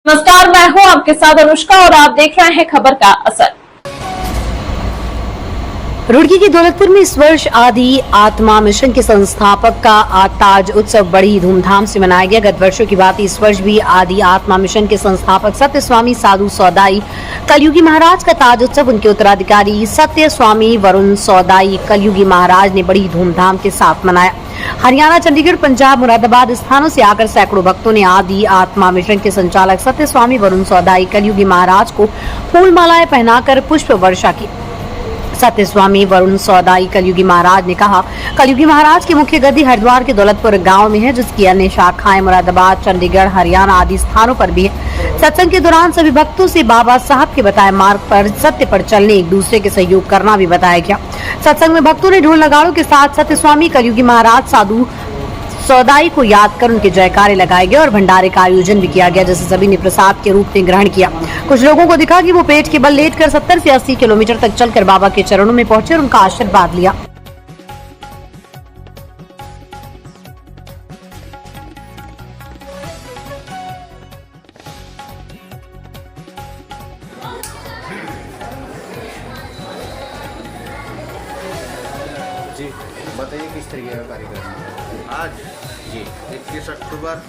नमस्कार, मैं हूं आपके साथ अनुष्का और आप देख रहे हैं खबर का असर। रुड़की के दौलतपुर में इस वर्ष आदि आत्मा मिशन के संस्थापक का ताज उत्सव बड़ी धूमधाम से मनाया गया। गत वर्षों की बात इस वर्ष भी आदि आत्मा मिशन के संस्थापक सत्य स्वामी साधु सौदाई कलयुगी महाराज का ताज उत्सव उनके उत्तराधिकारी सत्य स्वामी वरुण सौदाई कलयुगी महाराज ने बड़ी धूमधाम के साथ मनाया। हरियाणा, चंडीगढ़, पंजाब, मुरादाबाद स्थानों से आकर सैकड़ों भक्तों ने आदि आत्मा मिशन के संचालक सत्य स्वामी वरुण सौदाई कलयुगी महाराज को फूल मालाएं पहनाकर पुष्प वर्षा की। सत्य स्वामी वरुण सौदाई कलयुगी महाराज ने कहा, कलयुगी महाराज की मुख्य गद्दी हरिद्वार के दौलतपुर गांव में है, जिसकी अन्य शाखाएं मुरादाबाद, चंडीगढ़, हरियाणा आदि स्थानों पर भी है। सत्संग के दौरान सभी भक्तों से बाबा साहब के बताए मार्ग पर सत्य पर चलने, एक दूसरे के सहयोग करना भी बताया गया। सत्संग में भक्तों ने ढोल नगाड़ों के साथ सत्य स्वामी कलयुगी महाराज साधु सौदाई को याद कर उनके जयकारे लगाए गए और भंडारे का आयोजन भी किया गया, जिसे सभी ने प्रसाद के रूप में ग्रहण किया। कुछ लोगों को दिखा कि वो पेट के बल लेटकर 70 से 80 किलोमीटर तक चलकर बाबा के चरणों में पहुंचे और उनका आशीर्वाद लिया। जी बताइए किस तरीके का कार्यक्रम है आज जी 21 अक्टूबर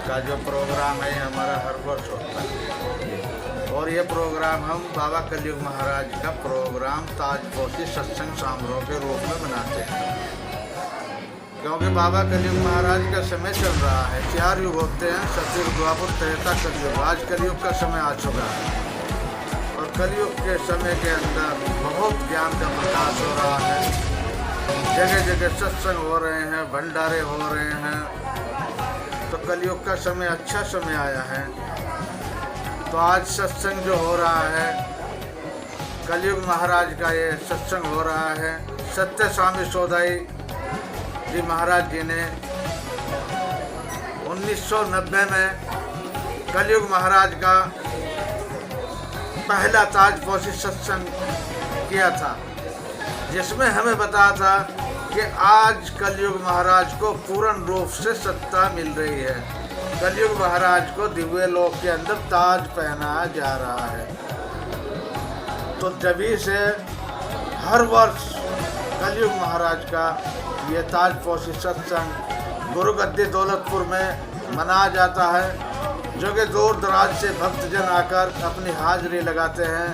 का जो प्रोग्राम है हमारा हर वर्ष होता है और ये प्रोग्राम हम बाबा कलयुग महाराज का प्रोग्राम ताजपोशी सत्संग समारोह के रूप में मनाते हैं, क्योंकि बाबा कलयुग महाराज का समय चल रहा है। 4 युग होते हैं, सतयुग, द्वापर, त्रेता, कलयुग। आज कलयुग का समय आ चुका है और कलयुग के समय के अंदर बहुत ज्ञान का प्रकाश हो रहा है। जगह जगह सत्संग हो रहे हैं, भंडारे हो रहे हैं, तो कलयुग का समय अच्छा समय आया है। तो आज सत्संग जो हो रहा है, कलयुग महाराज का ये सत्संग हो रहा है। सत्य स्वामी सौदाई जी महाराज जी ने 1990 में कलयुग महाराज का पहला ताजपोशी सत्संग किया था, जिसमें हमें बताया था कि आज कलयुग महाराज को पूर्ण रूप से सत्ता मिल रही है। कलयुग महाराज को दिव्य लोक के अंदर ताज पहनाया जा रहा है। तो जभी से हर वर्ष कलयुग महाराज का ये ताजपोशी सत्संग गुरु गद्दी दौलतपुर में मनाया जाता है, जो कि दूर दराज से भक्तजन आकर अपनी हाजिरी लगाते हैं,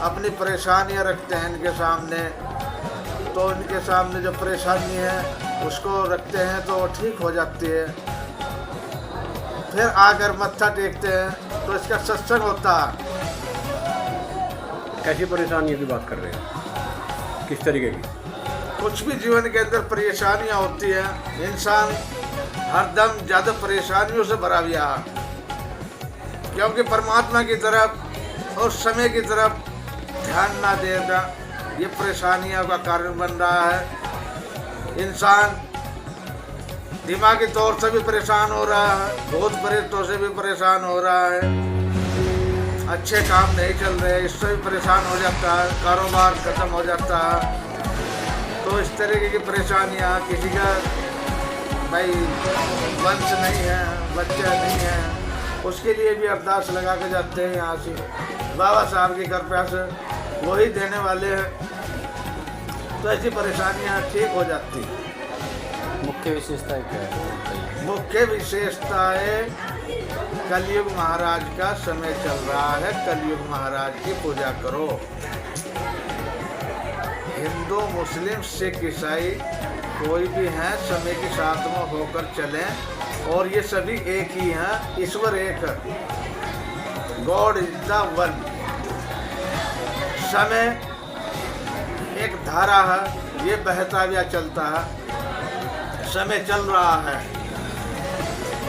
अपनी परेशानियां रखते हैं इनके सामने। तो इनके सामने जो परेशानी है उसको रखते हैं तो वो ठीक हो जाती है। फिर आकर मत्था टेकते हैं तो इसका सत्संग होता है। कैसी परेशानियों की बात कर रहे हैं, किस तरीके की? कुछ भी जीवन के अंदर परेशानियां होती हैं, इंसान हरदम ज़्यादा परेशानियों से भरा हुआ है, क्योंकि परमात्मा की तरफ और समय की तरफ ध्यान ना देगा ये परेशानियों का कारण बन रहा है। इंसान दिमागी तौर से भी परेशान हो रहा है, भूत प्रेतों से भी परेशान हो रहा है, अच्छे काम नहीं चल रहे इससे भी परेशान हो जाता है, कारोबार खत्म हो जाता है। तो इस तरीके की परेशानियाँ, किसी का भाई वंश नहीं है, बच्चा नहीं है, उसके लिए भी अरदास लगा के जाते हैं यहाँ से। बाबा साहब की कृपा से वही देने वाले हैं, तो ऐसी परेशानियाँ ठीक हो जाती हैं। मुख्य विशेषताएं क्या है? मुख्य विशेषताएं कलयुग महाराज का समय चल रहा है, कलयुग महाराज की पूजा करो। हिंदू, मुस्लिम, सिख, ईसाई कोई भी हैं, समय के साथ में होकर चलें और ये सभी एक ही हैं, ईश्वर एक है, गॉड इज द वन। समय एक धारा है, ये बहता हुआ चलता है, समय चल रहा है,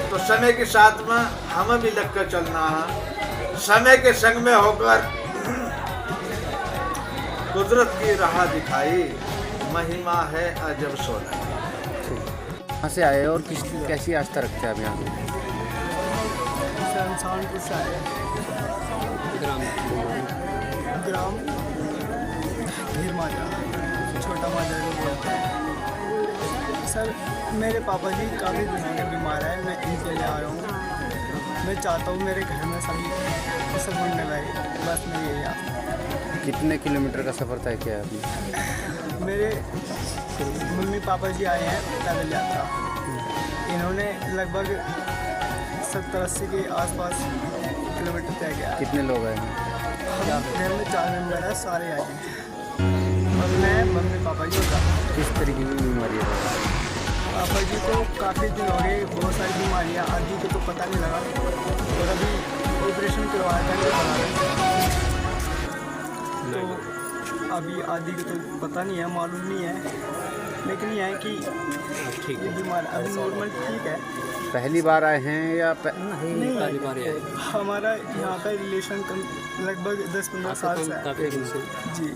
तो समय के साथ में हमें भी लगकर चलना है। समय के संग में होकर कुदरत की राह दिखाई, महिमा है अजब सोना। कहाँ से आए और कैसी आस्था रखते हैं आप यहाँ? से आए ग्राम घेर माजा, छोटा माजा को बोलते हैं। सर मेरे पापा जी काफ़ी दिनों के बीमार हैं, मैं इनके लिए आया हूँ। मैं चाहता हूँ मेरे घर में सभी सब घूमने रहे, बस मैं यही आप कितने किलोमीटर का सफ़र तय किया आपने? मेरे मम्मी पापा जी आए हैं पैदल यात्रा, इन्होंने लगभग 70-80 के आसपास किलोमीटर तय किया। कितने लोग आए हैं? हम घर में 4 मेंबर हैं, सारे आए हैं और मैं मम्मी पापा जी होता। किस तरीके की बीमारी है? पापा जी को काफ़ी दिन हो गए, बहुत सारी बीमारियाँ, आदि को तो पता नहीं लगा और अभी ऑपरेशन करवाया था तो अभी आदि को तो पता नहीं है, मालूम नहीं है, लेकिन यह है कि ये बीमार अभी नॉर्मल ठीक है। पहली बार आए हैं या नहीं, हमारा यहाँ का रिलेशन लगभग 10-15 साल से है। जी